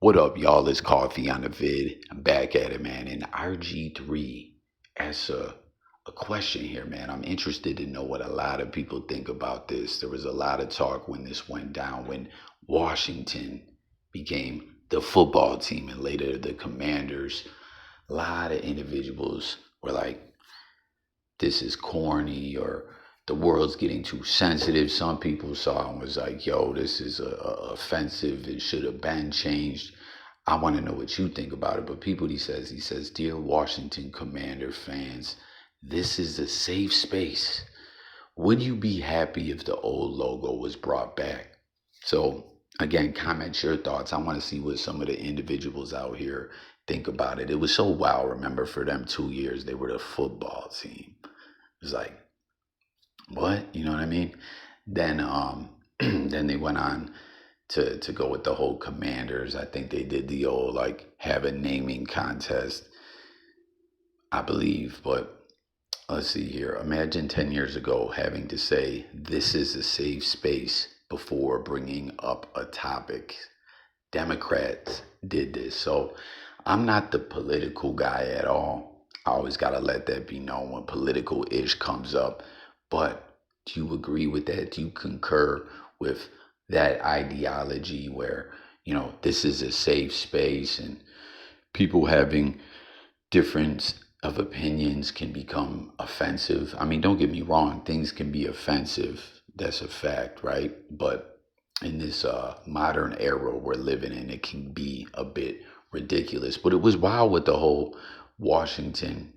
What up, y'all? It's Coffee on the vid. I'm back at it, man. And RG3 asks a question here, man. I'm interested to know what a lot of people think about this. There was a lot of talk when this went down, when Washington became the football team and later the Commanders. A lot of individuals were like, this is corny or the world's getting too sensitive. Some people saw and was like, yo, this is offensive. It should have been changed. I want to know what you think about it. But people, he says, dear Washington Commander fans, this is a safe space. Would you be happy if the old logo was brought back? So again, comment your thoughts. I want to see what some of the individuals out here think about it. It was so wild. Remember, for them 2 years, they were the football team. It was like, what? You know what I mean? Then then they went on to go with the whole Commanders. I think they did the old like have a naming contest, I believe. But let's see here. Imagine 10 years ago having to say this is a safe space before bringing up a topic. Democrats did this. So I'm not the political guy at all. I always got to let that be known when political ish comes up. But do you agree with that? Do you concur with that ideology where, this is a safe space and people having difference of opinions can become offensive? I mean, don't get me wrong, things can be offensive. That's a fact, right? But in this modern era we're living in, it can be a bit ridiculous. But it was wild with the whole Washington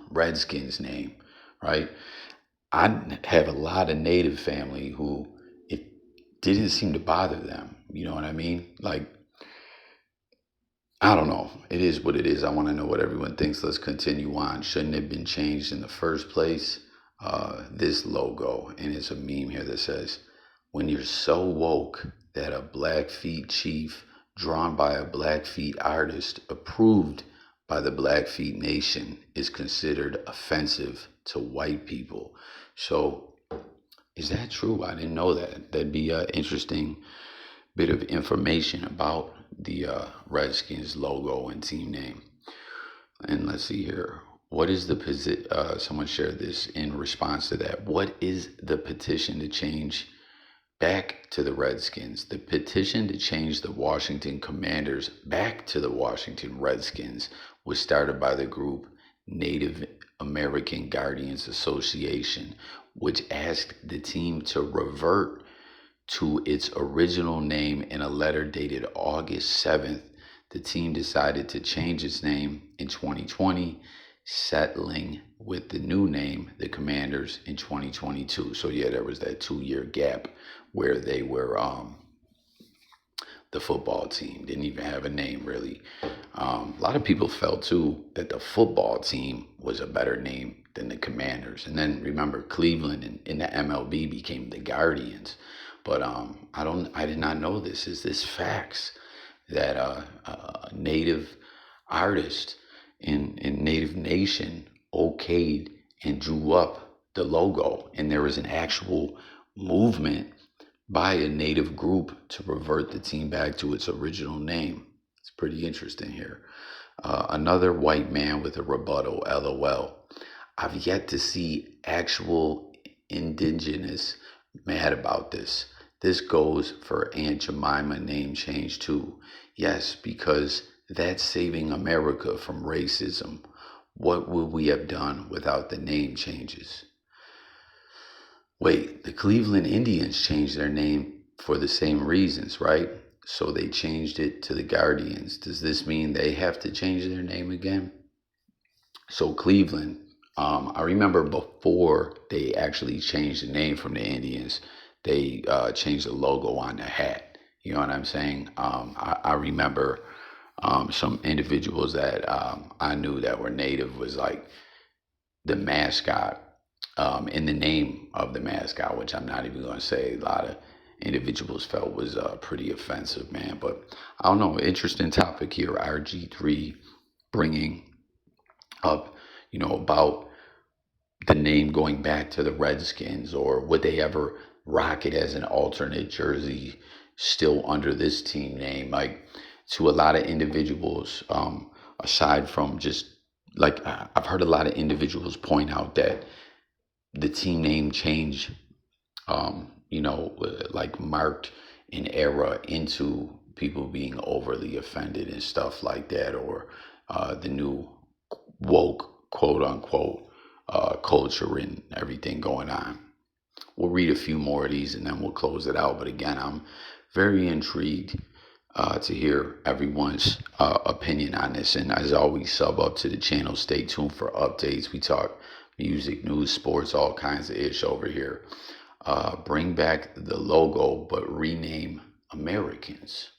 Redskins name, right? I have a lot of native family who it didn't seem to bother them. You know what I mean? Like, I don't know. It is what it is. I want to know what everyone thinks. Let's continue on. Shouldn't it have been changed in the first place? This logo, and it's a meme here that says, when you're so woke that a Blackfeet chief drawn by a Blackfeet artist approved by the Blackfeet Nation is considered offensive to white people. So is that true? I didn't know that. That'd be an interesting bit of information about the Redskins logo and team name. And let's see here. What is the position? Someone shared this in response to that. What is the petition to change back to the Redskins? The petition to change the Washington Commanders back to the Washington Redskins was started by the group Native American Guardians Association, which asked the team to revert to its original name in a letter dated August 7th. The team decided to change its name in 2020, settling with the new name, the Commanders, in 2022. So yeah, there was that 2 year gap where they were the football team. Didn't even have a name really. A lot of people felt too that the football team was a better name than the Commanders. And then remember, Cleveland in the MLB became the Guardians. But I did not know this. Is this facts that a native artist in Native Nation okayed and drew up the logo, and there was an actual movement by a native group to revert the team back to its original name? It's pretty interesting here. Another white man with a rebuttal, LOL. I've yet to see actual indigenous mad about this. This goes for Aunt Jemima name change too. Yes, because that's saving America from racism. What would we have done without the name changes? Wait, the Cleveland Indians changed their name for the same reasons, right? So they changed it to the Guardians. Does this mean they have to change their name again? So Cleveland, I remember before they actually changed the name from the Indians, they changed the logo on the hat. You know what I'm saying? I remember some individuals that I knew that were native was like the mascot in the name of the mascot, which I'm not even going to say. A lot of individuals felt was pretty offensive, man. But I don't know. Interesting topic here. RG3 bringing up, about the name going back to the Redskins, or would they ever rock it as an alternate jersey still under this team name. Like, to a lot of individuals, aside from just like, I've heard a lot of individuals point out that the team name change, like marked an era into people being overly offended and stuff like that, or the new woke, quote unquote, culture and everything going on. We'll read a few more of these and then we'll close it out. But again, I'm very intrigued to hear everyone's opinion on this. And as always, sub up to the channel. Stay tuned for updates. We talk music, news, sports, all kinds of ish over here. Bring back the logo, but rename Americans.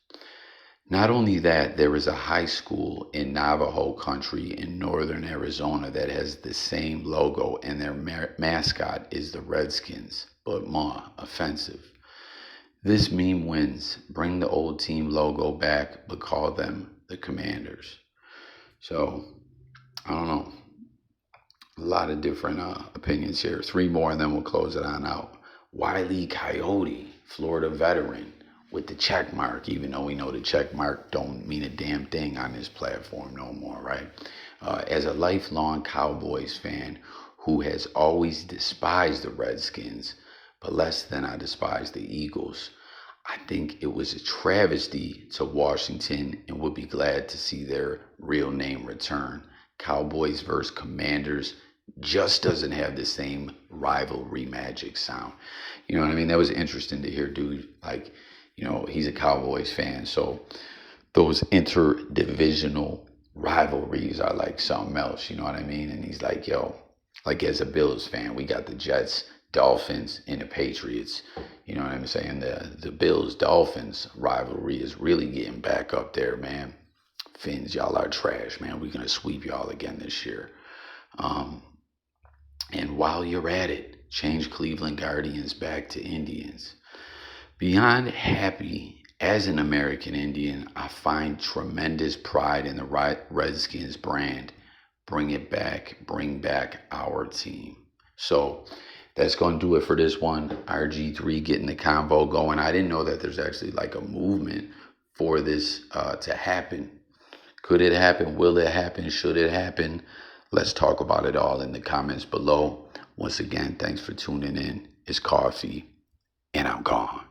Not only that, there is a high school in Navajo country in northern Arizona that has the same logo, and their mascot is the Redskins, but more offensive. This meme wins. Bring the old team logo back, but call them the Commanders. So, I don't know. A lot of different opinions here. Three more and then we'll close it on out. Wile E. Coyote, Florida veteran, with the check mark, even though we know the check mark don't mean a damn thing on this platform no more, right? As a lifelong Cowboys fan who has always despised the Redskins, but less than I despise the Eagles, I think it was a travesty to Washington and would be glad to see their real name return. Cowboys versus Commanders just doesn't have the same rivalry magic sound. You know what I mean? That was interesting to hear, dude. Like, he's a Cowboys fan, so those interdivisional rivalries are like something else, you know what I mean? And he's like, yo, like, as a Bills fan, we got the Jets, Dolphins, and the Patriots. You know what I'm saying? The Bills Dolphins rivalry is really getting back up there, man. Finns, y'all are trash, man. We're gonna sweep y'all again this year. And while you're at it, change Cleveland Guardians back to Indians. Beyond happy as an American Indian, I find tremendous pride in the Redskins brand. Bring it back. Bring back our team. So that's going to do it for this one. RG3 getting the convo going. I didn't know that there's actually like a movement for this to happen. Could it happen? Will it happen? Should it happen? Let's talk about it all in the comments below. Once again, thanks for tuning in. It's Coffee, and I'm gone.